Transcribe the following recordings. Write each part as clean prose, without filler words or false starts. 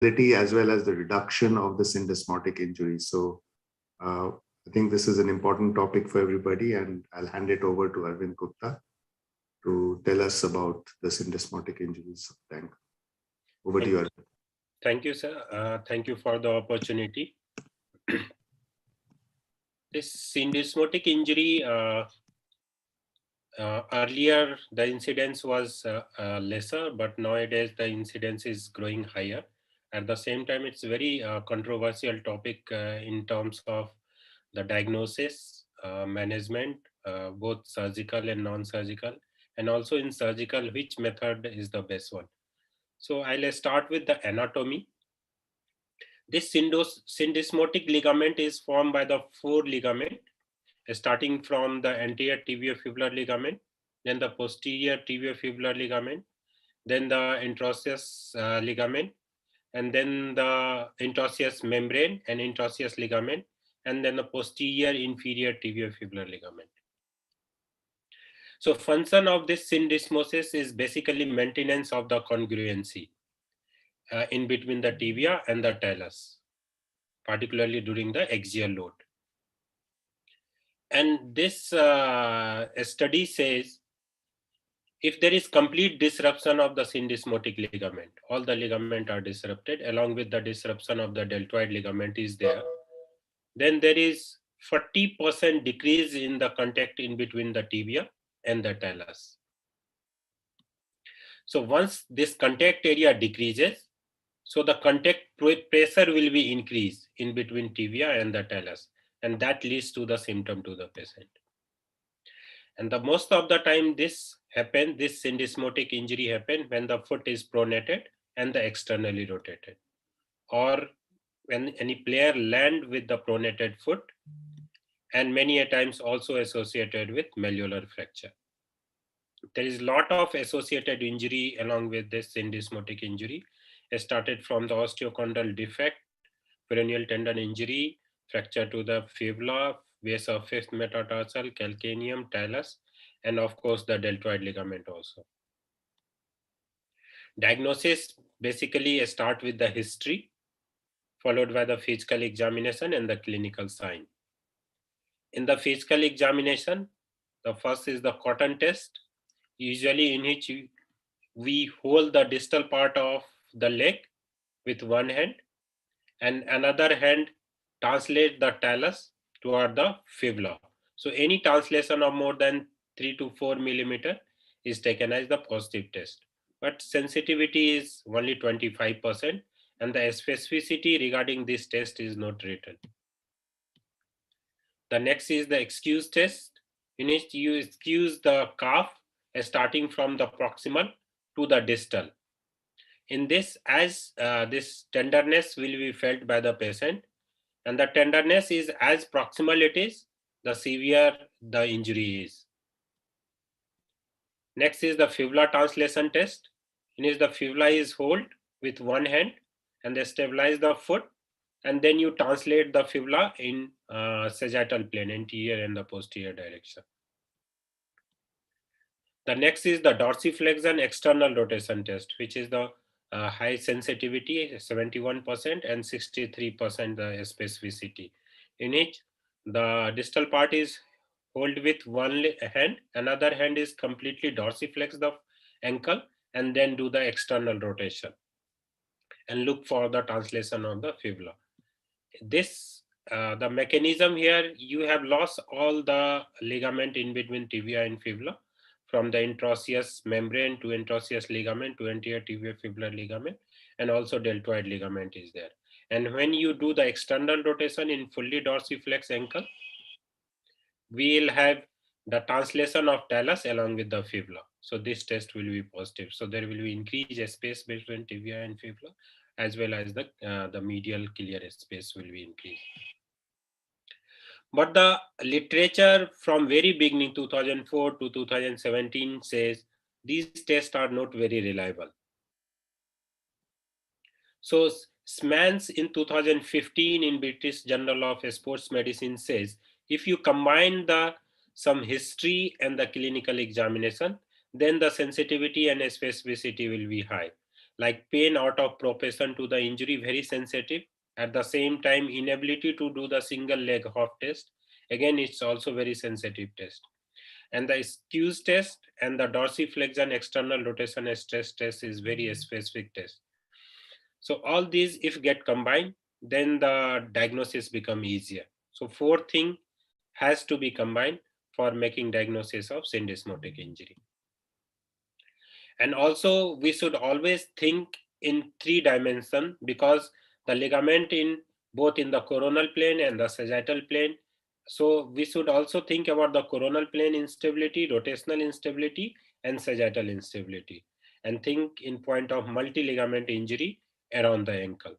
as well as the reduction of the syndesmotic injury. So I think this is an important topic for everybody, and I'll hand it over to Arvind Gupta to tell us about the syndesmotic injuries. Over to you, Arvind. Thank you, sir. Thank you for the opportunity. This syndesmotic injury, earlier the incidence was lesser, but nowadays the incidence is growing higher. At the same time, it's a very controversial topic in terms of the diagnosis, management, both surgical and non-surgical, and also in surgical, which method is the best one. So I'll start with the anatomy. This syndesmotic ligament is formed by the four ligaments, starting from the anterior tibiofibular ligament, then the posterior tibiofibular ligament, then the interosseous ligament, and then the interosseous membrane and interosseous ligament, and then the posterior inferior tibiofibular ligament. So function of this syndesmosis is basically maintenance of the congruency in between the tibia and the talus, particularly during the axial load. And this study says if there is complete disruption of the syndesmotic ligament, all the ligament are disrupted along with the disruption of the deltoid ligament is there, then there is 40% decrease in the contact in between the tibia and the talus. So once this contact area decreases, so the contact pressure will be increased in between tibia and the talus, and that leads to the symptom to the patient. And the most of the time this syndesmotic injury happens when the foot is pronated and the externally rotated, or when any player land with the pronated foot, and many a times also associated with malleolar fracture. There is a lot of associated injury along with this syndesmotic injury. It started from the osteochondral defect, peroneal tendon injury, fracture to the fibula, base of fifth metatarsal, calcaneum, talus, and of course the deltoid ligament also. Diagnosis basically start with the history, followed by the physical examination and the clinical sign. In the physical examination, the first is the cotton test, usually in which we hold the distal part of the leg with one hand and another hand translate the talus toward the fibula. So any translation of more than 3 to 4 millimeter is taken as the positive test, but sensitivity is only 25% and the specificity regarding this test is not written. The next is the excuse test, in which you excuse the calf starting from the proximal to the distal. In this, as this tenderness will be felt by the patient, and the tenderness is as proximal it is, the severe the injury is. Next is the fibula translation test, in which the fibula is held with one hand and they stabilize the foot, and then you translate the fibula in sagittal plane, anterior and the posterior direction. The next is the dorsiflexion external rotation test, which is the high sensitivity, 71% and 63% the specificity, in which the distal part is held with one hand, another hand is completely dorsiflex the ankle and then do the external rotation and look for the translation of the fibula. This the mechanism here, you have lost all the ligament in between tibia and fibula, from the interosseous membrane to interosseous ligament to anterior tibiofibular ligament, and also deltoid ligament is there. And when you do the external rotation in fully dorsiflex ankle, we will have the translation of talus along with the fibula. So this test will be positive. So there will be increased space between tibia and fibula, as well as the medial clear space will be increased. But the literature from very beginning, 2004 to 2017, says these tests are not very reliable. So Smans in 2015 in British Journal of Sports Medicine says, if you combine some history and the clinical examination, then the sensitivity and specificity will be high. like pain out of proportion to the injury, very sensitive. At the same time, inability to do the single leg hop test, again, it's also very sensitive test. And the skews test and the dorsiflexion external rotation stress test is very specific test. So all these, if get combined, then the diagnosis become easier. So four thing has to be combined for making diagnosis of syndesmotic injury. And also we should always think in 3 dimension, because the ligament in both in the coronal plane and the sagittal plane. So we should also think about the coronal plane instability, rotational instability, and sagittal instability, and think in point of multi-ligament injury around the ankle.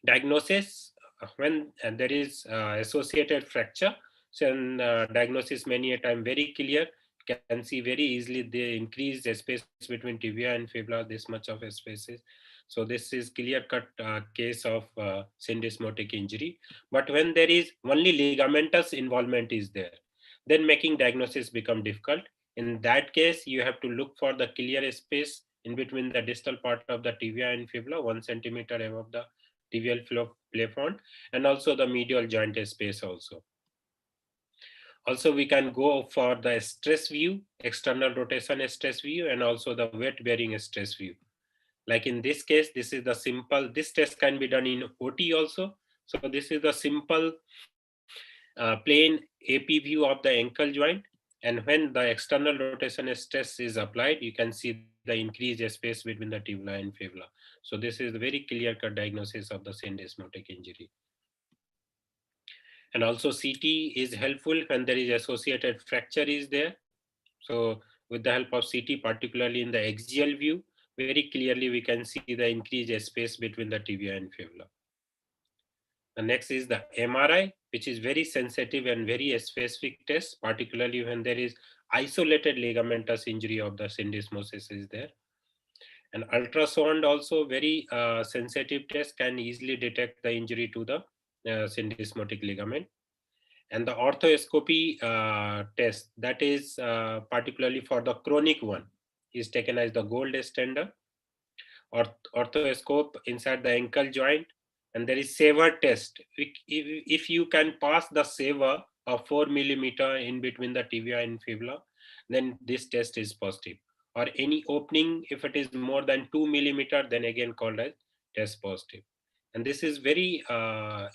Diagnosis, when there is associated fracture, so diagnosis many a time very clear, can see very easily the increased space between tibia and fibula, this much of spaces. So this is clear cut case of syndesmotic injury. But when there is only ligamentous involvement is there, then making diagnosis become difficult. In that case, you have to look for the clear space in between the distal part of the tibia and fibula, 1 centimeter above the tibial plafond, and also the medial joint space also. Also, we can go for the stress view, external rotation stress view, and also the weight bearing stress view. Like in this case, this is the simple, this test can be done in OT also. So this is the simple plain AP view of the ankle joint. And when the external rotation stress is applied, you can see the increased space between the tibia and fibula. So this is the very clear-cut diagnosis of the syndesmotic injury. And also CT is helpful when there is associated fracture is there. So with the help of CT, particularly in the axial view, very clearly we can see the increased space between the tibia and fibula. The next is the MRI, which is very sensitive and very specific test, particularly when there is isolated ligamentous injury of the syndesmosis is there. And ultrasound also very sensitive test, can easily detect the injury to the syndesmotic ligament. And the orthoscopy test, that is particularly for the chronic one, is taken as the gold standard. Orthoscope inside the ankle joint, and there is saver test. If you can pass the saver of 4 millimeter in between the tibia and fibula, then this test is positive. Or any opening, if it is more than 2 millimeter, then again called as test positive. And this is very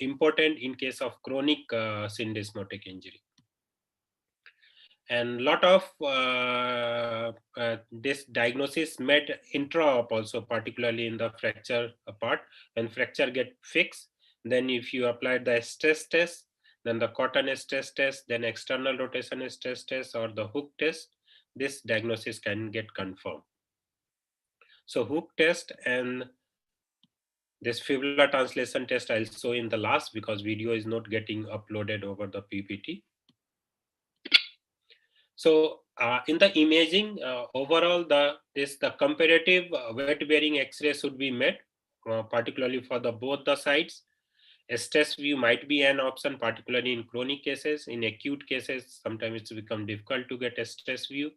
important in case of chronic syndesmotic injury. And lot of this diagnosis made intra-op also, particularly in the fracture part. When fracture get fixed, then if you apply the stress test, then the cotton stress test, then external rotation stress test, or the hook test, this diagnosis can get confirmed. So hook test and this fibula translation test I'll show in the last, because video is not getting uploaded over the PPT. So in the imaging, overall, the comparative weight-bearing X-ray should be made, particularly for the both the sides. A stress view might be an option, particularly in chronic cases. In acute cases, sometimes it's become difficult to get a stress view.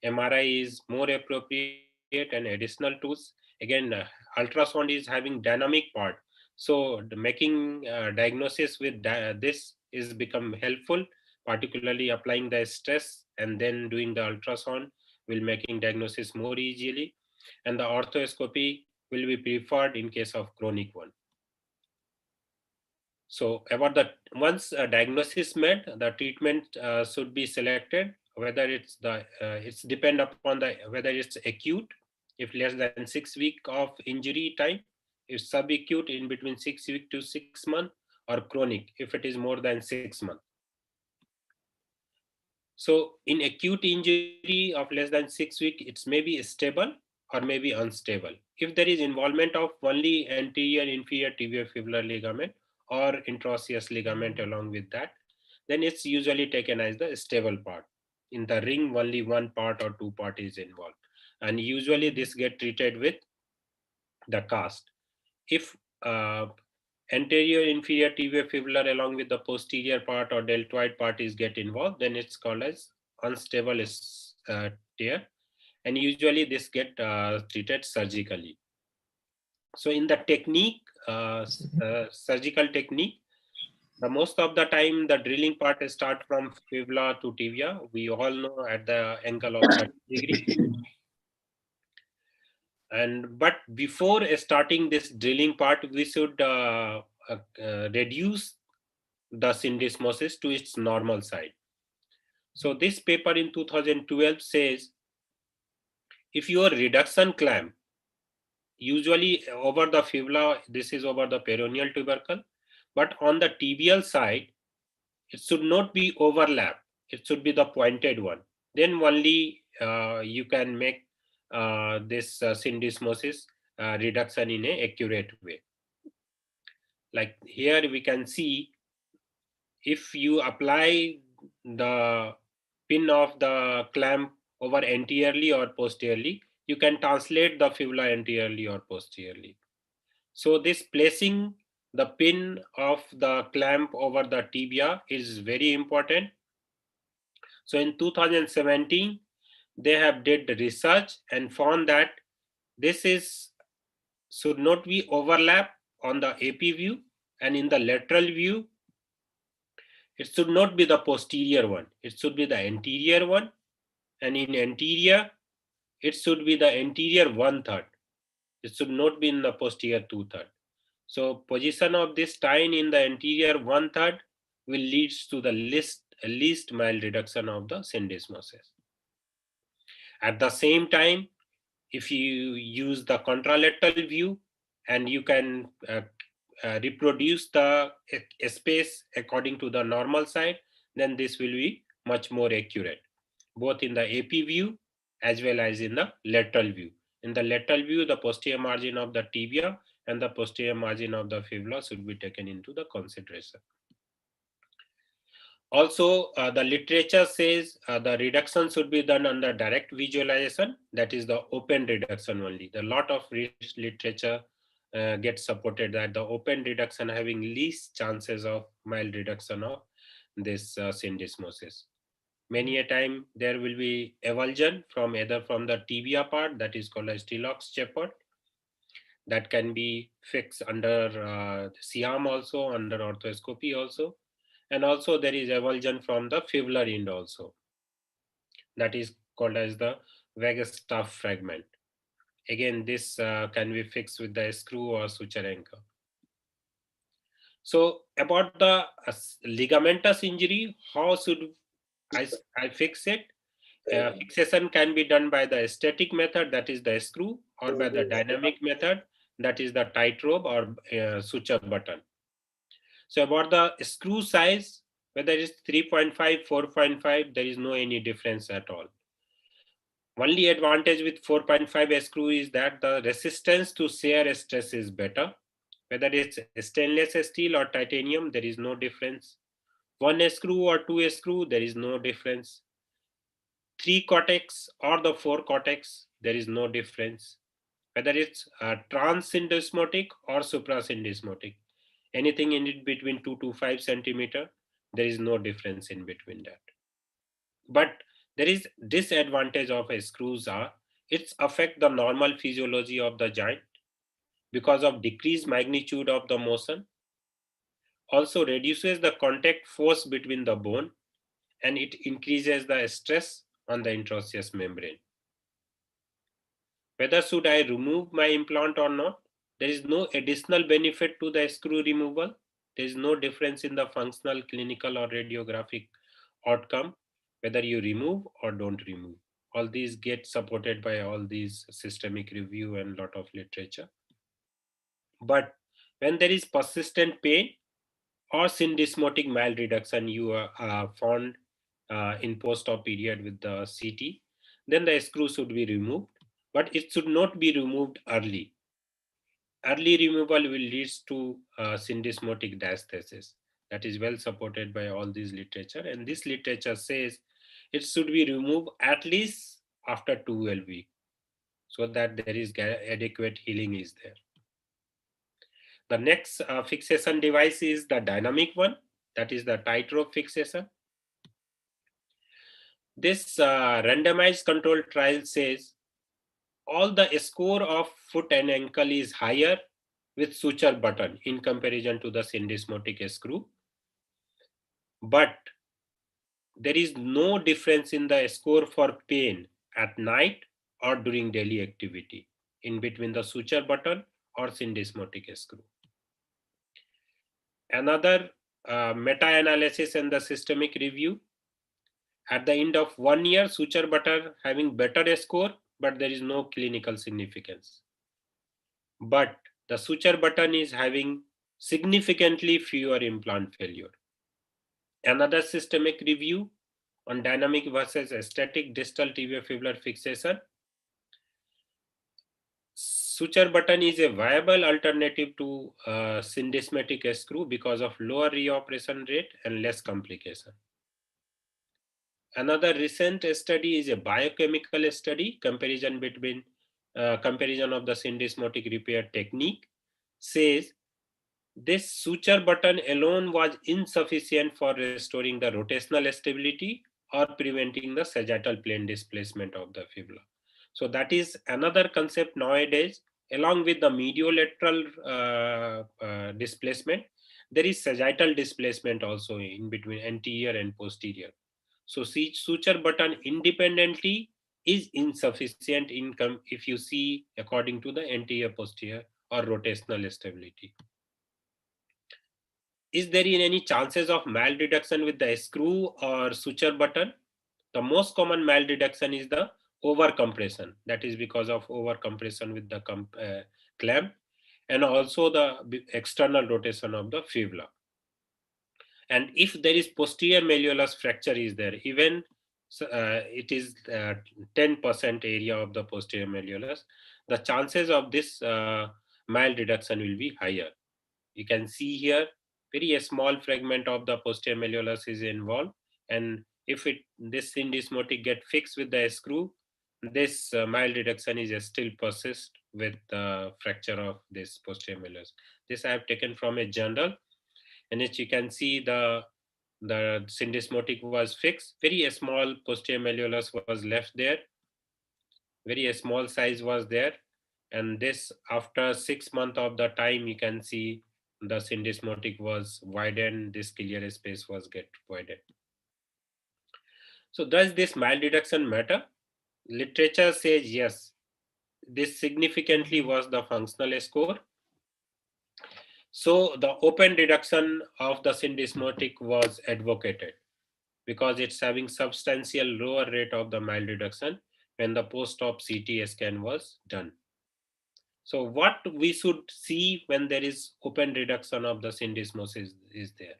MRI is more appropriate, and additional tools. Again, ultrasound is having dynamic part. So the making diagnosis with this is become helpful, particularly applying the stress and then doing the ultrasound will making diagnosis more easily. And the orthoscopy will be preferred in case of chronic one. So about the once a diagnosis made, the treatment should be selected. Whether it's depend upon the whether it's acute, if less than 6 weeks of injury time, if subacute in between 6 weeks to 6 months, or chronic if it is more than 6 months. So in acute injury of less than 6 weeks, it's maybe stable or maybe unstable. If there is involvement of only anterior inferior tibiofibular ligament or interosseous ligament along with that, then it's usually taken as the stable part. In the ring, only one part or two part is involved. And usually this get treated with the cast. If anterior inferior tibiofibular along with the posterior part or deltoid part is get involved, then it's called as unstable tear. and usually this get treated surgically. So in the technique, surgical technique, the most of the time the drilling part start from fibula to tibia. We all know at the angle of 30 degree. But before starting this drilling part, we should reduce the syndesmosis to its normal side. So this paper in 2012 says, if your reduction clamp, usually over the fibula, this is over the peroneal tubercle, but on the tibial side, it should not be overlap. It should be the pointed one. Then only you can make this syndesmosis reduction in an accurate way. Like here we can see, if you apply the pin of the clamp over anteriorly or posteriorly, you can translate the fibula anteriorly or posteriorly. So this placing the pin of the clamp over the tibia is very important. So in 2017, they have did research and found that this is should not be overlap on the AP view, and in the lateral view, it should not be the posterior one. It should be the anterior one, and in anterior, it should be the anterior 1/3. It should not be in the posterior 2/3. So position of this tine in the anterior 1/3 will lead to the least mild reduction of the syndesmosis. At the same time, if you use the contralateral view and you can reproduce the space according to the normal side, then this will be much more accurate, both in the AP view as well as in the lateral view. In the lateral view, the posterior margin of the tibia and the posterior margin of the fibula should be taken into the consideration. Also, the literature says the reduction should be done under direct visualization, that is the open reduction only. The lot of literature gets supported that the open reduction having least chances of mild reduction of this syndesmosis. Many a time there will be avulsion from either from the tibia part, that is called as Stillok's shepherd, that can be fixed under CIAM also, under orthoscopy also. And also there is avulsion from the fibular end also, that is called as the vagus staff fragment. Again, this can be fixed with the screw or suture anchor. So about the ligamentous injury, how should I fix it? Fixation can be done by the static method, that is the screw, or by the dynamic method, that is the tightrope or suture button. So about the screw size, whether it is 3.5, 4.5, there is no any difference at all. Only advantage with 4.5 screw is that the resistance to shear stress is better. Whether it's stainless steel or titanium, there is no difference. 1 screw or 2 screw, there is no difference. 3 cortex or the 4 cortex, there is no difference. Whether it's transsyndesmotic or suprasyndesmotic, anything in between 2 to 5 centimeter, there is no difference in between that. But there is disadvantage of screws are, it's affect the normal physiology of the joint because of decreased magnitude of the motion, also reduces the contact force between the bone, and it increases the stress on the interosseous membrane. Whether should I remove my implant or not, there is no additional benefit to the screw removal. There is no difference in the functional, clinical or radiographic outcome, whether you remove or don't remove. All these get supported by all these systemic review and lot of literature. But when there is persistent pain or syndesmotic mild reduction you are found in post-op period with the CT, then the screw should be removed, but it should not be removed early. Early removal will lead to syndesmotic diastasis. That is well supported by all this literature, and this literature says it should be removed at least after 12 weeks, so that there is adequate healing is there. The next fixation device is the dynamic one, that is the tightrope fixation. This randomized control trial says all the score of foot and ankle is higher with suture button in comparison to the syndesmotic screw. But there is no difference in the score for pain at night or during daily activity in between the suture button or syndesmotic screw. Another meta-analysis and the systemic review. At the end of 1 year, suture button having better score, but there is no clinical significance. But the suture button is having significantly fewer implant failure. Another systemic review on dynamic versus static distal tibiofibular fixation. Suture button is a viable alternative to syndesmotic screw because of lower reoperation rate and less complication. Another recent study is a biochemical study comparison between comparison of the syndesmotic repair technique. Says this suture button alone was insufficient for restoring the rotational stability or preventing the sagittal plane displacement of the fibula. So that is another concept nowadays. Along with the mediolateral displacement, there is sagittal displacement also in between anterior and posterior. So suture button independently is insufficient income if you see according to the anterior posterior or rotational stability. Is there any chances of malreduction with the screw or suture button? The most common malreduction is the overcompression. That is because of overcompression with the clamp and also the external rotation of the fibula. And if there is posterior malleolus fracture is there, even it is 10% area of the posterior malleolus, the chances of this malreduction will be higher. You can see here, very small fragment of the posterior malleolus is involved, and if this syndesmotic get fixed with the screw, this malreduction is still persist with the fracture of this posterior malleolus. This I have taken from a journal, in which you can see the syndesmotic was fixed. Very small posterior malleolus was left there. Very small size was there, and this after 6 months of the time you can see the syndesmotic was widened. This ciliary space was get widened. So does this malreduction matter? Literature says yes. This significantly was the functional score. So the open reduction of the syndesmotic was advocated because it's having substantial lower rate of the malreduction when the post-op CT scan was done. So what we should see when there is open reduction of the syndesmosis is there.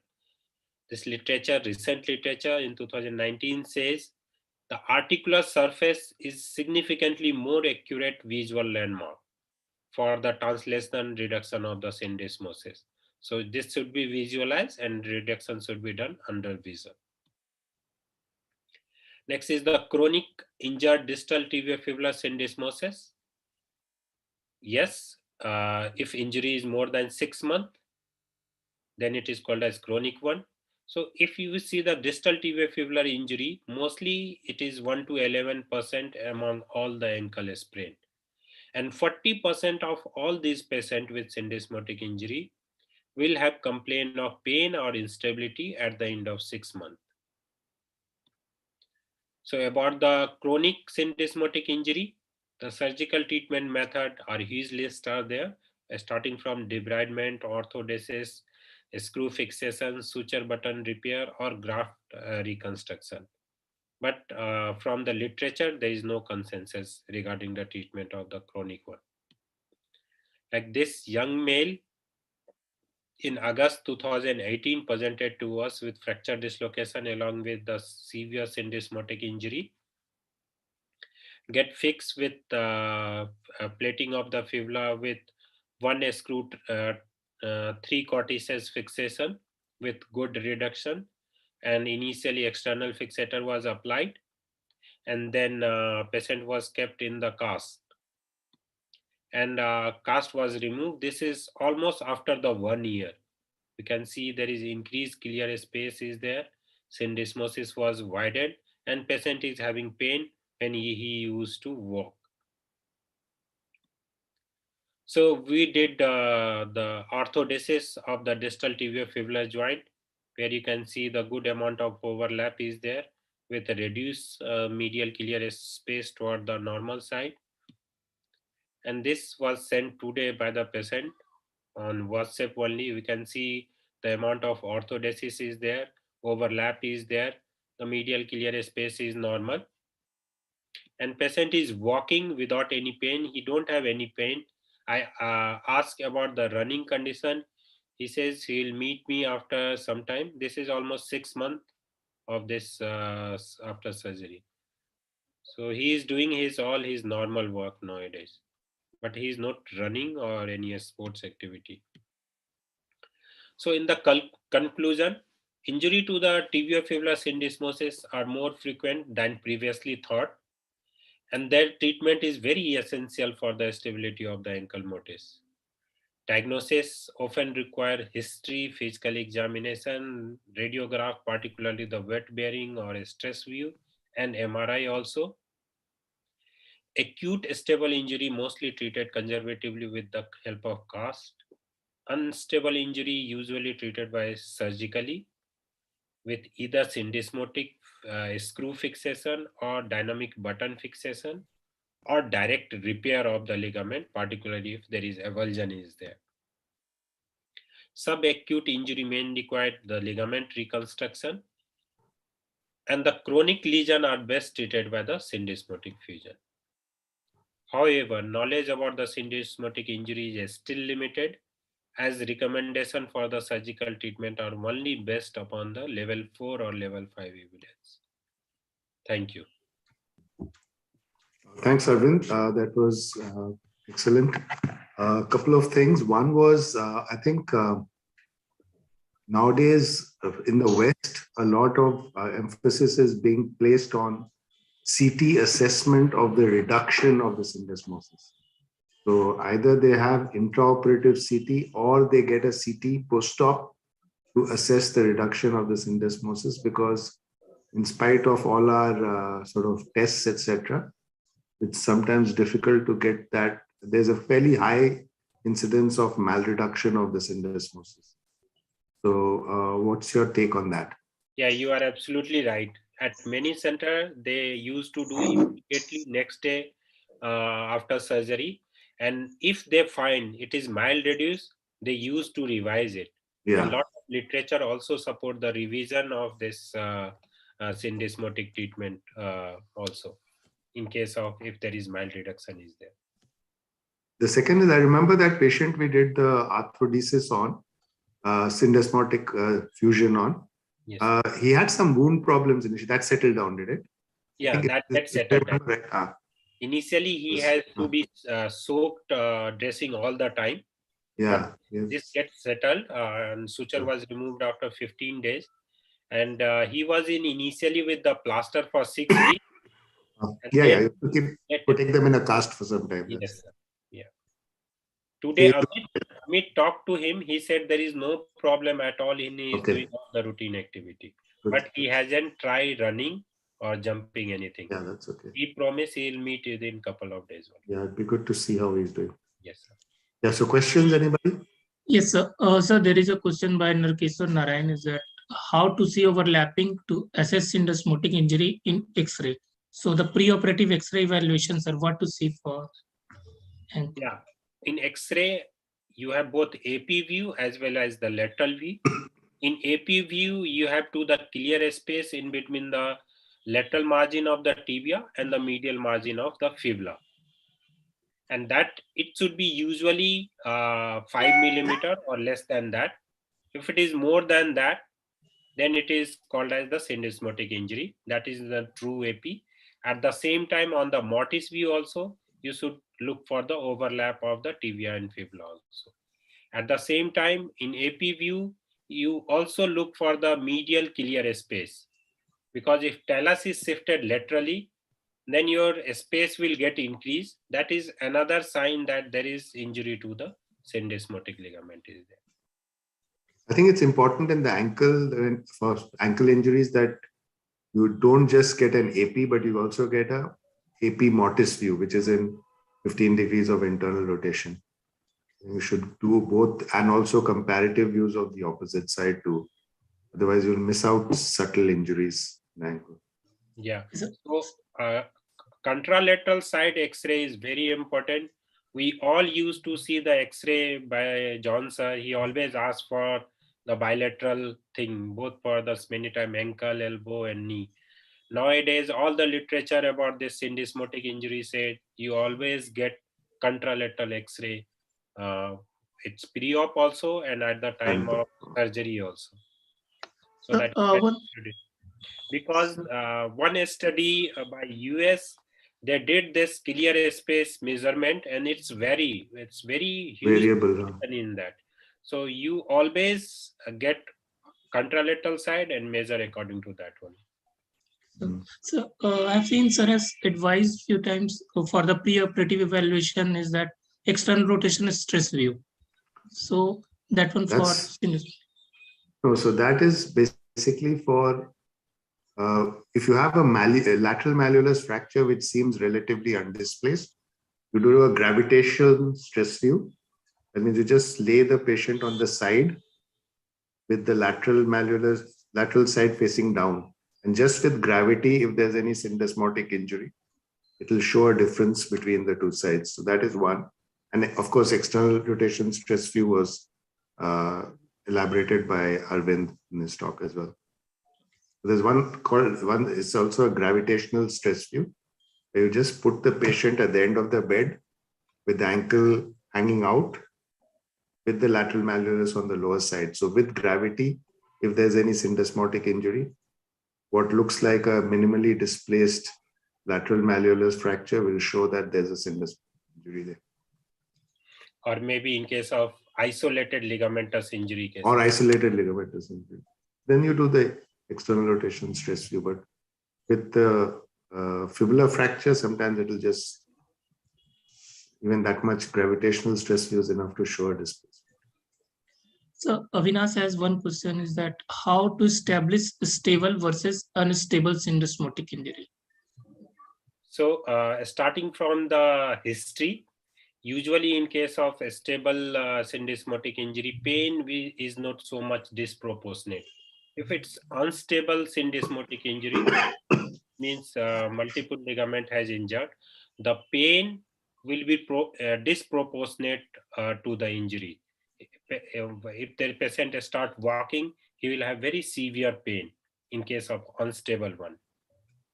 This literature, recent literature in 2019 says the articular surface is significantly more accurate visual landmark for the translation reduction of the syndesmosis. So this should be visualized and reduction should be done under vision. Next is the chronic injured distal tibiofibular syndesmosis. Yes, if injury is more than 6 months, then it is called as chronic one. So if you see the distal tibiofibular injury, mostly it is 1 to 11% among all the ankle sprain. And 40% of all these patients with syndesmotic injury will have complaint of pain or instability at the end of 6 months. So about the chronic syndesmotic injury, the surgical treatment method or huge list are there, starting from debridement, orthodesis, screw fixation, suture button repair, or graft reconstruction. But from the literature, there is no consensus regarding the treatment of the chronic one. Like this young male in August 2018 presented to us with fracture dislocation along with the severe syndesmotic injury. Get fixed with plating of the fibula with one screw, 3 cortices fixation with good reduction, and initially external fixator was applied, and then patient was kept in the cast, and cast was removed. This is almost after the 1 year. You can see there is increased clear space is there, syndesmosis was widened, and patient is having pain when he used to walk. So we did the orthodesis of the distal tibiofibular joint, where you can see the good amount of overlap is there with a reduced medial ciliary space toward the normal side. And this was sent today by the patient on WhatsApp only. We can see the amount of orthodesis is there, overlap is there, the medial ciliary space is normal, and patient is walking without any pain. He don't have any pain. I ask about the running condition. He says he'll meet me after some time. This is almost 6 months of this after surgery. So he is doing all his normal work nowadays, but he is not running or any sports activity. So in the conclusion, injury to the tibiofibular syndesmosis are more frequent than previously thought, and their treatment is very essential for the stability of the ankle motis. Diagnosis often require history, physical examination, radiograph, particularly the wet bearing or a stress view, and MRI also. Acute stable injury mostly treated conservatively with the help of cast. Unstable injury usually treated by surgically with either syndesmotic screw fixation or dynamic button fixation or direct repair of the ligament, particularly if there is avulsion is there. Subacute injury may require the ligament reconstruction, and the chronic lesion are best treated by the syndesmotic fusion. However, knowledge about the syndesmotic injury is still limited, as recommendation for the surgical treatment are only based upon the level 4 or level 5 evidence. Thank you. Thanks, Arvind. That was excellent. A couple of things. One was, I think nowadays in the West, a lot of emphasis is being placed on CT assessment of the reduction of the syndesmosis. So either they have intraoperative CT or they get a CT post-op to assess the reduction of the syndesmosis, because in spite of all our sort of tests, etc., it's sometimes difficult to get that. There's a fairly high incidence of malreduction of the syndesmosis. So what's your take on that? Yeah, you are absolutely right. At many centers, they used to do immediately next day after surgery. And if they find it is mild reduced, they used to revise it. Yeah. And a lot of literature also support the revision of this syndesmotic treatment also, in case of if there is mild reduction is there. The second is, I remember that patient we did the arthrodesis on, syndesmotic fusion on. Yes. He had some wound problems initially. That settled down, did it? Yeah, that settled down. Right? Initially, he has to be soaked dressing all the time. Yeah. But this gets settled, and suture was removed after 15 days. And he was initially with the plaster for 6 weeks. You have to keep putting them in a cast for some time. Yes, sir. Yeah. Today, Amit talked to him. He said there is no problem at all. He is doing all the routine activity. Good. But he hasn't tried running or jumping anything. Yeah, that's okay. He promised he'll meet within a couple of days. Yeah, it'd be good to see how he's doing. Yes, sir. Yeah, so questions, anybody? Yes, sir. Sir, there is a question by Narkeshwar Narayan, is that how to see overlapping to assess syndesmotic injury in X-ray. So the preoperative X-ray evaluations are what to see for. Yeah, in X-ray, you have both AP view as well as the lateral view. In AP view, you have the clear space in between the lateral margin of the tibia and the medial margin of the fibula. And that it should be usually 5 millimeter or less than that. If it is more than that, then it is called as the syndesmotic injury. That is the true AP. At the same time, on the mortis view also, you should look for the overlap of the tibia and fibula also. At the same time, in AP view, you also look for the medial ciliary space, because if talus is shifted laterally, then your space will get increased. That is another sign that there is injury to the syndesmotic ligament is there. I think it's important in the ankle, for ankle injuries, that you don't just get an AP, but you also get a AP mortis view, which is in 15 degrees of internal rotation. You should do both and also comparative views of the opposite side too. Otherwise, you'll miss out subtle injuries in the ankle. Yeah. So contralateral side X-ray is very important. We all used to see the X-ray by John sir. He always asked for the bilateral thing, both for the many time ankle, elbow, and knee. Nowadays, all the literature about this syndesmotic injury said you always get contralateral X-ray. It's pre-op also and at the time of surgery also. So that because one study by US, they did this clear space measurement and it's very huge variable in that. So you always get contralateral side and measure according to that one. So I've seen sir has advised few times for the pre-operative evaluation is that external rotation stress view. So that one for no, so that is basically for if you have a lateral malleolus fracture which seems relatively undisplaced, you do a gravitational stress view. That means you just lay the patient on the side with the lateral side facing down. And just with gravity, if there's any syndesmotic injury, it will show a difference between the two sides. So that is one. And of course, external rotation stress view was elaborated by Arvind in his talk as well. There's it's also a gravitational stress view, where you just put the patient at the end of the bed with the ankle hanging out with the lateral malleolus on the lower side. So with gravity, if there's any syndesmotic injury, what looks like a minimally displaced lateral malleolus fracture will show that there's a syndesmotic injury there. Or maybe in case of isolated ligamentous injury case. Or isolated ligamentous injury. Then you do the external rotation stress view. But with the fibular fracture, sometimes it will just, even that much gravitational stress view is enough to show a displacement. So Avinash has one question is that how to establish stable versus unstable syndesmotic injury? So starting from the history, usually in case of a stable syndesmotic injury, pain is not so much disproportionate. If it's unstable syndesmotic injury, means multiple ligament has injured, the pain will be disproportionate to the injury. If the patient start walking, he will have very severe pain in case of unstable one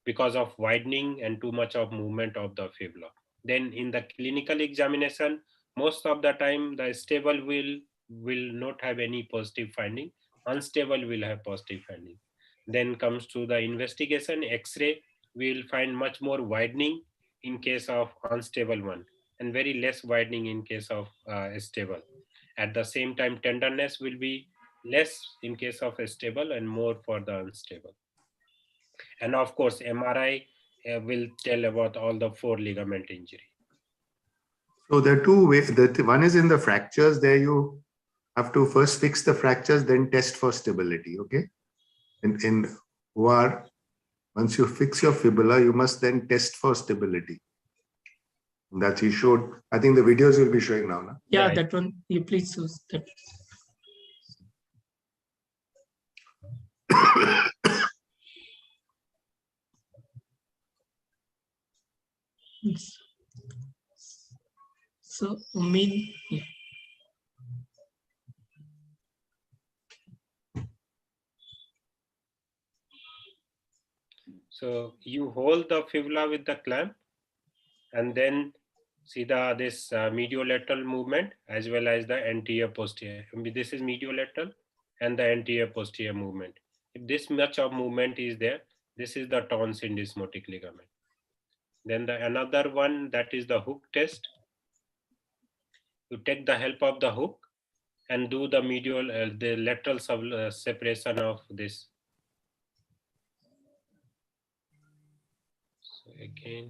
because of widening and too much of movement of the fibula. Then in the clinical examination, most of the time the stable will not have any positive finding, unstable will have positive finding. Then comes to the investigation, X-ray, we will find much more widening in case of unstable one and very less widening in case of stable. At the same time, tenderness will be less in case of stable and more for the unstable. And of course, MRI will tell about all the 4 ligament injury. So there are two ways. One is in the fractures. There you have to first fix the fractures, then test for stability. Okay. In OR, once you fix your fibula, you must then test for stability. That he showed. I think the videos will be showing now. No? Yeah, right. That one. You please use that. So, yeah. So you hold the fibula with the clamp and then see this mediolateral movement as well as the anterior posterior. This is mediolateral and the anterior posterior movement. If this much of movement is there, this is the torn syndesmotic ligament. Then another one, that is the hook test. You take the help of the hook and do the medial, the lateral separation of this. So again,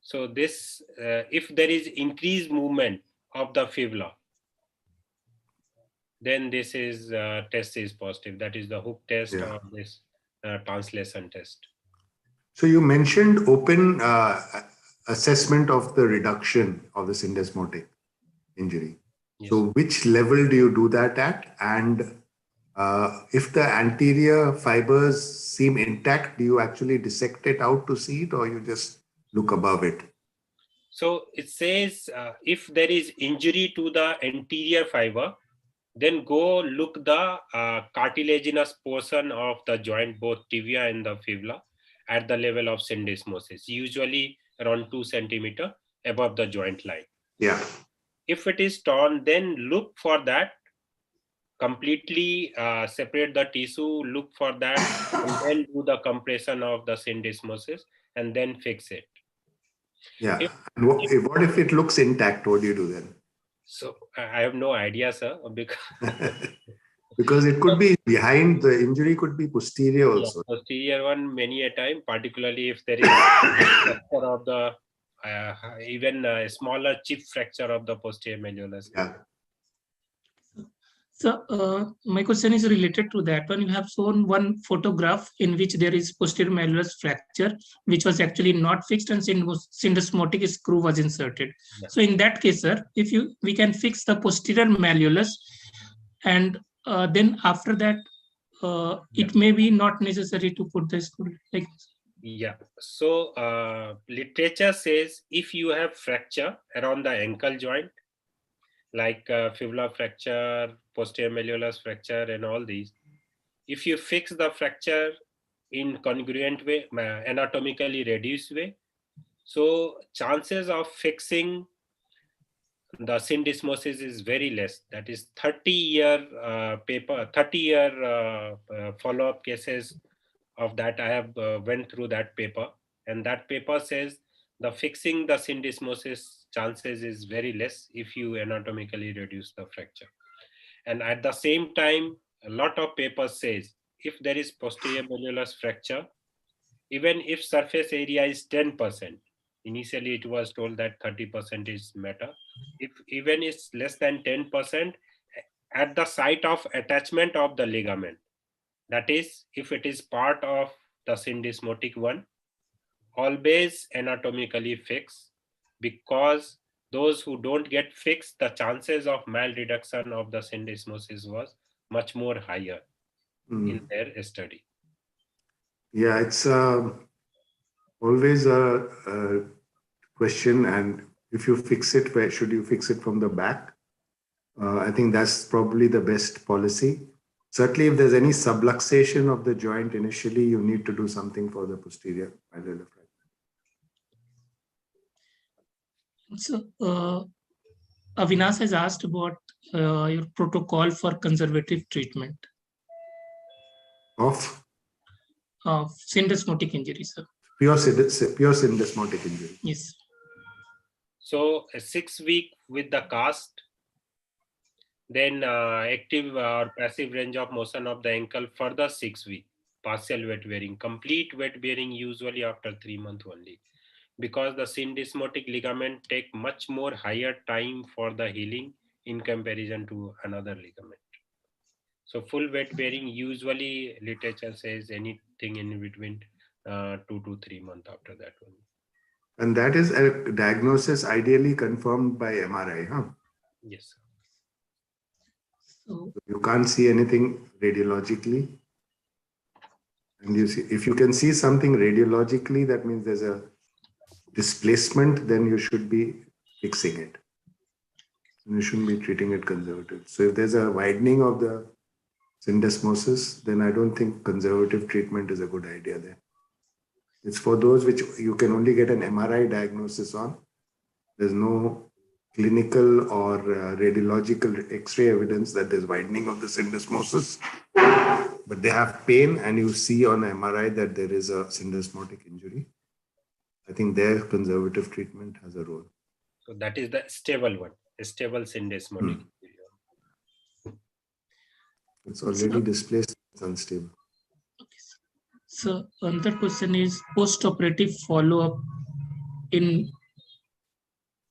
so this, if there is increased movement of the fibula, then this is test is positive. That is the hook test or this translation test. So you mentioned open assessment of the reduction of the syndesmotic. injury. Yes. So which level do you do that at? And if the anterior fibers seem intact, do you actually dissect it out to see it, or you just look above it? So it says if there is injury to the anterior fiber, then go look the cartilaginous portion of the joint, both tibia and the fibula, at the level of syndesmosis, usually around 2 centimeter above the joint line. Yeah. If it is torn, then look for that, completely separate the tissue, look for that, and then do the compression of the syndesmosis and then fix it. Yeah. And what if it looks intact? What do you do then? So I have no idea, sir, because it could be behind, the injury could be posterior also. Yeah, posterior one many a time, particularly if there is fracture of the even a smaller chip fracture of the posterior malleolus. Yeah. So my question is related to that one. You have shown one photograph in which there is posterior malleolus fracture, which was actually not fixed, and syndesmotic screw was inserted. Yeah. So in that case, sir, if we can fix the posterior malleolus, and then after that, it may be not necessary to put the screw like. Yeah. So literature says if you have fracture around the ankle joint, like fibula fracture, posterior malleolus fracture, and all these, if you fix the fracture in congruent way, anatomically reduced way, so chances of fixing the syndesmosis is very less. That is 30-year paper, 30-year follow-up cases of that. I have went through that paper, and that paper says the fixing the syndesmosis chances is very less if you anatomically reduce the fracture. And at the same time, a lot of papers says if there is posterior malleolus fracture, even if surface area is 10%, initially it was told that 30% is matter. If even it's less than 10%, at the site of attachment of the ligament, that is, if it is part of the syndesmotic one, always anatomically fix, because those who don't get fixed, the chances of malreduction of the syndesmosis was much more higher in their study. Yeah, it's always a question. And if you fix it, where should you fix it, from the back? I think that's probably the best policy. Certainly, if there's any subluxation of the joint initially, you need to do something for the posterior malleolar fracture. So Avinash has asked about your protocol for conservative treatment Of syndesmotic injury, sir. pure syndesmotic injury. Yes. So a 6 week with the cast, then active or passive range of motion of the ankle further 6 weeks, partial weight bearing, complete weight bearing usually after 3 months only, because the syndesmotic ligament take much more higher time for the healing in comparison to another ligament. So full weight bearing usually literature says anything in between 2 to 3 months after that one. And that is a diagnosis ideally confirmed by MRI, huh? Yes. So you can't see anything radiologically. And you see, if you can see something radiologically, that means there's a displacement, then you should be fixing it. And you shouldn't be treating it conservative. So if there's a widening of the syndesmosis, then I don't think conservative treatment is a good idea there. It's for those which you can only get an MRI diagnosis on. There's no clinical or radiological X-ray evidence that there's widening of the syndesmosis, but they have pain and you see on MRI that there is a syndesmotic injury. I think their conservative treatment has a role. So that is the stable one, a stable syndesmotic injury. It's already displaced, it's unstable. So another question is post-operative follow-up in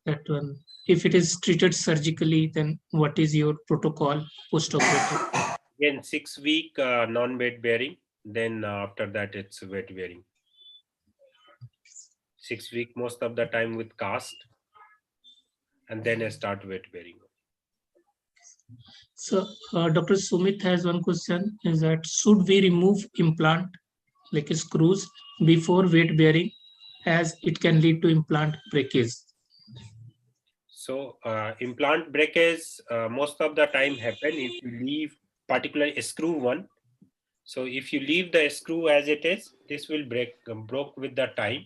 that one. If it is treated surgically, then what is your protocol post-operative? Again, 6 week non-weight bearing. Then after that, it's weight bearing. 6 week most of the time with cast. and then start weight bearing. So Dr. Sumit has one question, is that should we remove implant like screws before weight bearing, as it can lead to implant breakage? So implant breakage most of the time happen if you leave particular screw one. So if you leave the screw as it is, this will broke with the time.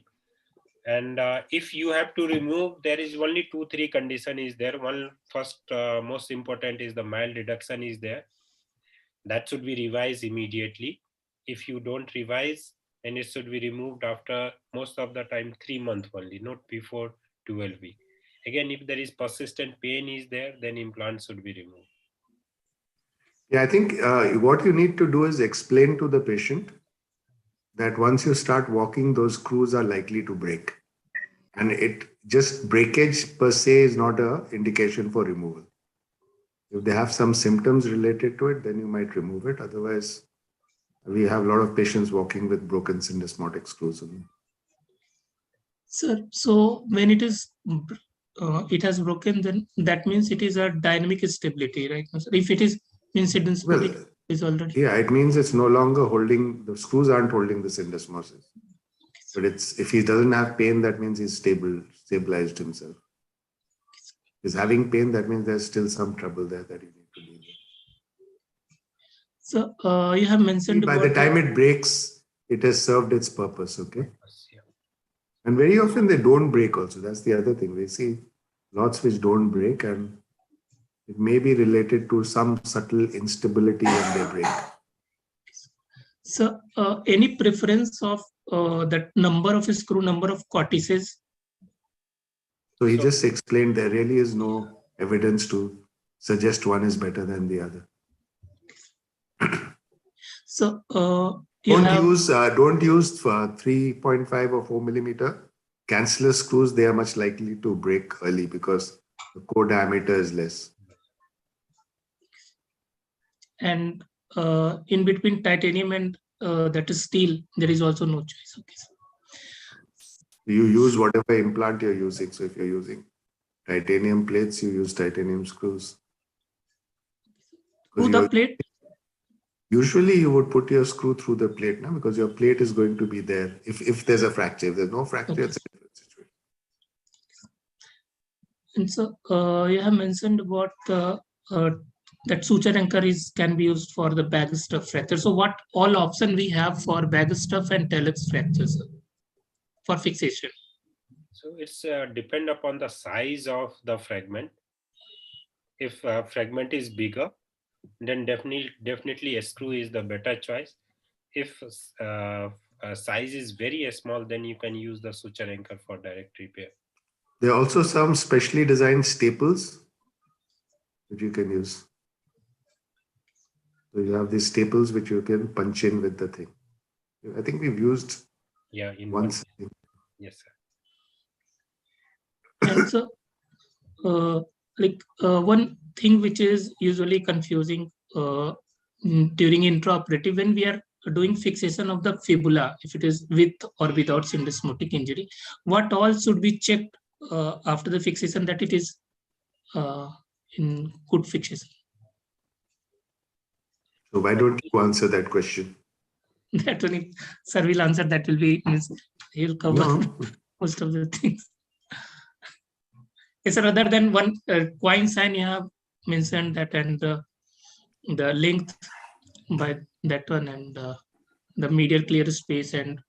And if you have to remove, there is only 2-3 condition is there. One first most important is the mild reduction is there. That should be revised immediately. If you don't revise, then it should be removed after most of the time 3 months only, not before 12 weeks. Again, if there is persistent pain is there, then implant should be removed. Yeah, I think what you need to do is explain to the patient that once you start walking, those screws are likely to break. And it just breakage per se is not an indication for removal. If they have some symptoms related to it, then you might remove it. Otherwise, we have a lot of patients walking with broken syndesmotic screws. Sir, so when it is it has broken, then that means it is a dynamic stability, right? If it is syndesmotic, Well, it is already. Yeah, it means it's no longer holding, the screws aren't holding the syndesmosis. But it's, if he doesn't have pain, that means he's stabilized himself. If he's having pain, that means there's still some trouble there that you need to deal with. So you have mentioned by the time it breaks, it has served its purpose, okay? Yeah. And very often they don't break also. That's the other thing. We see lots which don't break, and it may be related to some subtle instability when they break. So any preference of that number of screw, number of cortices? So he just explained there really is no evidence to suggest one is better than the other. So don't use for 3.5 or 4 millimeter cancellous screws. They are much likely to break early because the core diameter is less. And in between titanium and that is steel, there is also no choice. Okay. You use whatever implant you're using. So if you're using titanium plates, you use titanium screws. Through the plate? Usually you would put your screw through the plate now, because your plate is going to be there. If there's a fracture, if there's no fracture, okay, it's a different situation. And so you have mentioned about that suture anchor can be used for the bag stuff fracture. So what all option we have for bag stuff and talus fractures for fixation? So it's depend upon the size of the fragment. If fragment is bigger, then definitely a screw is the better choice. If size is very small, then you can use the suture anchor for direct repair. There are also some specially designed staples that you can use. So you have these staples which you can punch in with the thing. I think we've used in once. Yes, sir. And so one thing which is usually confusing during intraoperative, when we are doing fixation of the fibula, if it is with or without syndesmotic injury, what all should be checked after the fixation that it is in good fixation? So why don't you answer that question? That only sir will answer. That will be, he'll cover most of the things. Yes, sir, other than one coin sign, you have mentioned that, and the length by that one, and the medial clear space, and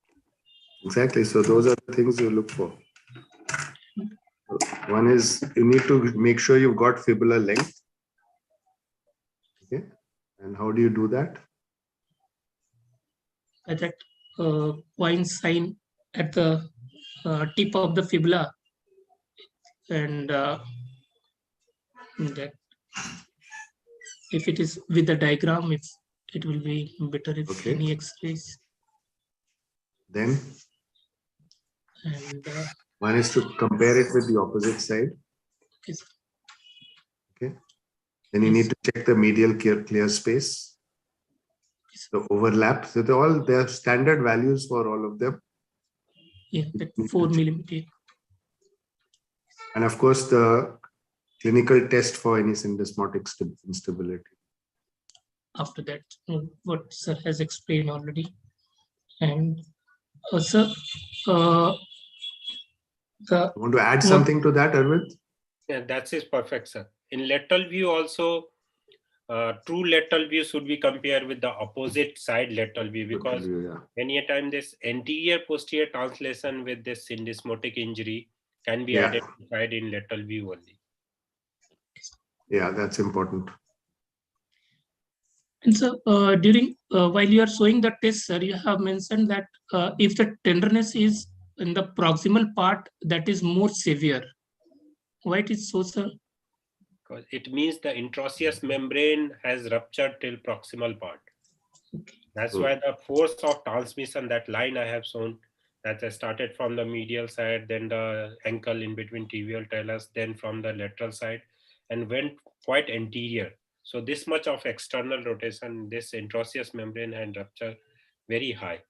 exactly. So those are the things you look for. One is you need to make sure you've got fibular length. Okay, and how do you do that? By that coin sign at the tip of the fibula, and that if it is with the diagram, if it will be better if any X-rays. Then and one is to compare it with the opposite side. Okay. Then you need to check the medial clear space, the overlap. So there are standard values for all of them. Yeah, that 4 millimeter. And of course, the clinical test for any syndesmotic instability. After that, what sir has explained already. And sir, the Want to add something to that, Arvind? Yeah, that is perfect, sir. In lateral view also, true lateral view should be compared with the opposite side lateral view, because many a time this anterior posterior translation with this syndesmotic injury can be identified in lateral view only. Yeah, that's important. And so during while you are showing the test, sir, you have mentioned that if the tenderness is in the proximal part, that is more severe. Why it is so, sir? Because it means the interosseous membrane has ruptured till proximal part. Okay. That's why the force of transmission, that line I have shown, that I started from the medial side, then the ankle in between tibial talus, then from the lateral side, and went quite anterior. So this much of external rotation, this interosseous membrane had rupture very high.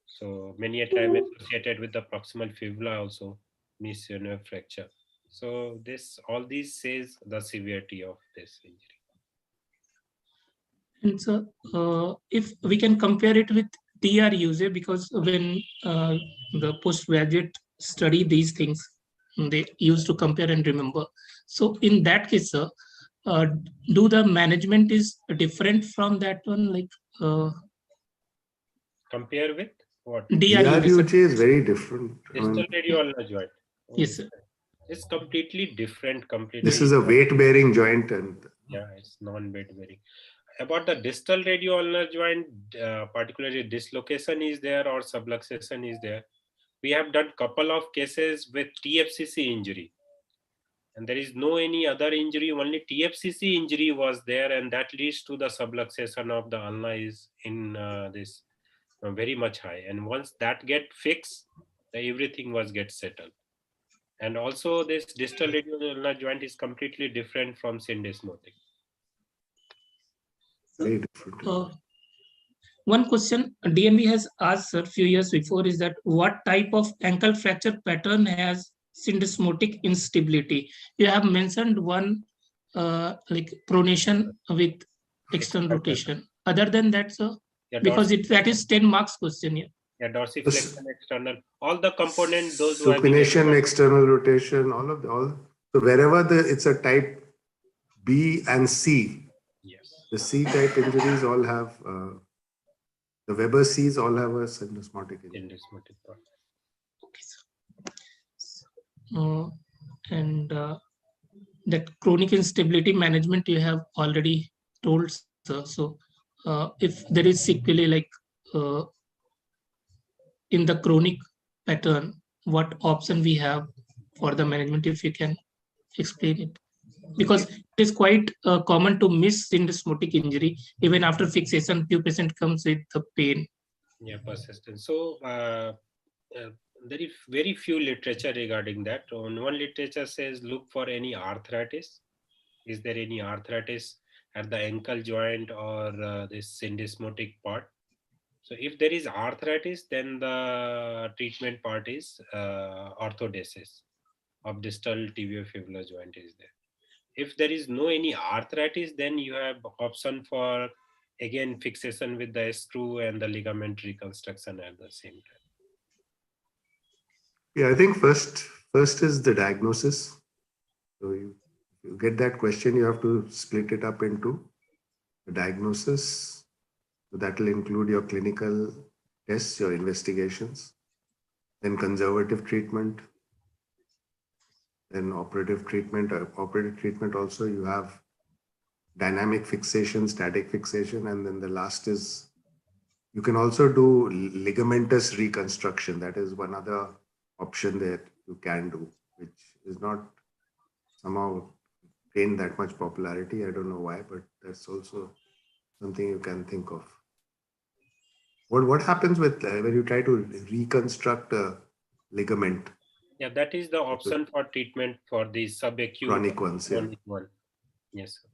So many a time associated with the proximal fibula also, meniscal fracture. So this, all these says the severity of this injury. And so if we can compare it with TR usage, because when the postgraduate study these things, they used to compare and remember. So in that case, sir, do the management is different from that one? Like compare with what? DRUJ is very different. Distal radioulnar joint. Yes, sir. It's completely different. Completely. This is a weight-bearing joint, and yeah, it's non-weight bearing. About the distal radioulnar joint, particularly dislocation is there or subluxation is there. We have done couple of cases with TFCC injury, and there is no any other injury. Only TFCC injury was there, and that leads to the subluxation of the ulna is in this very much high. And once that get fixed, everything was get settled. And also this distal radioulnar joint is completely different from syndesmotic. Very different. One question DNB has asked a few years before is that what type of ankle fracture pattern has syndesmotic instability? You have mentioned one like pronation with external rotation. Other than that, sir, yeah, because that is 10 marks question here. Yeah, dorsiflexion external, all the components, those supination, external rotation, all. So wherever it's a type B and C, yes, the C type injuries all have the Weber C's all have a syndesmotic injury. Okay, and that chronic instability management you have already told, sir. So if there is sequelae like in the chronic pattern, what option we have for the management, if you can explain it? Because it is quite common to miss syndesmotic injury. Even after fixation, few patient comes with the pain. Yeah, persistent. So there is very few literature regarding that. On one literature says look for any arthritis. Is there any arthritis at the ankle joint or this syndesmotic part? So if there is arthritis, then the treatment part is orthodesis of distal tibiofibular joint is there. If there is no any arthritis, then you have option for again fixation with the screw and the ligament reconstruction at the same time. Yeah, I think first is the diagnosis. So you get that question, you have to split it up into the diagnosis. So that will include your clinical tests, your investigations, then conservative treatment, then operative treatment. Operative treatment also, you have dynamic fixation, static fixation, and then the last is you can also do ligamentous reconstruction. That is one other option that you can do, which is not somehow gained that much popularity. I don't know why, but that's also something you can think of. What happens with when you try to reconstruct a ligament? Yeah, that is the option for treatment for the subacute chronic ones. Yeah. One. Yes, sir.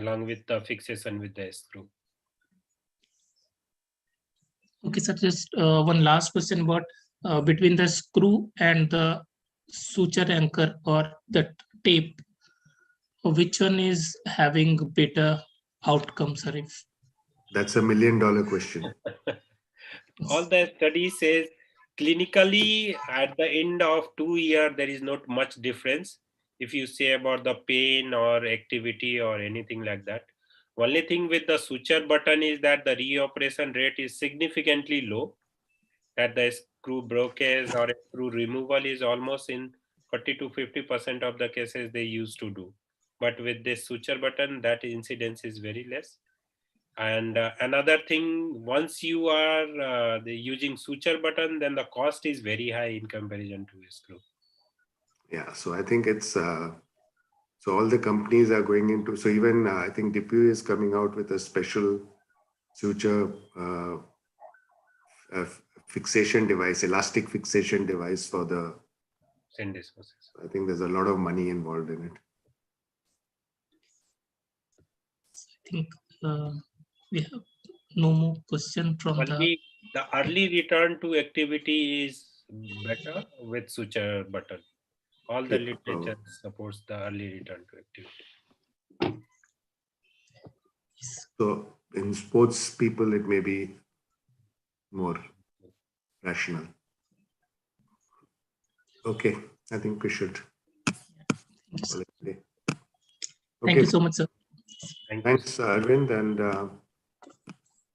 Along with the fixation with the screw. Okay, sir. Just one last question about between the screw and the suture anchor or the tape. which one is having better outcomes, sir? That's $1 million question. All the study says clinically at the end of 2 years, there is not much difference if you say about the pain or activity or anything like that. Only thing with the suture button is that the reoperation rate is significantly low, that the screw breakage or screw removal is almost in 40 to 50% of the cases they used to do. But with this suture button, that incidence is very less. And another thing, once you are using suture button, then the cost is very high in comparison to a screw. Yeah, so I think it's so all the companies are going into. So even I think DPU is coming out with a special suture fixation device, elastic fixation device for the Syndesmosis. I think there's a lot of money involved in it. I think we have no more question from the early return to activity is better with suture button. All the literature supports the early return to activity. the. So in sports people, it may be more rational. Okay, I think we should. Thank you so much, sir. Thanks, Arvind, and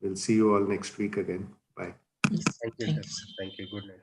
we'll see you all next week again. Bye. Yes. Thank you, sir. Thank you. Good night.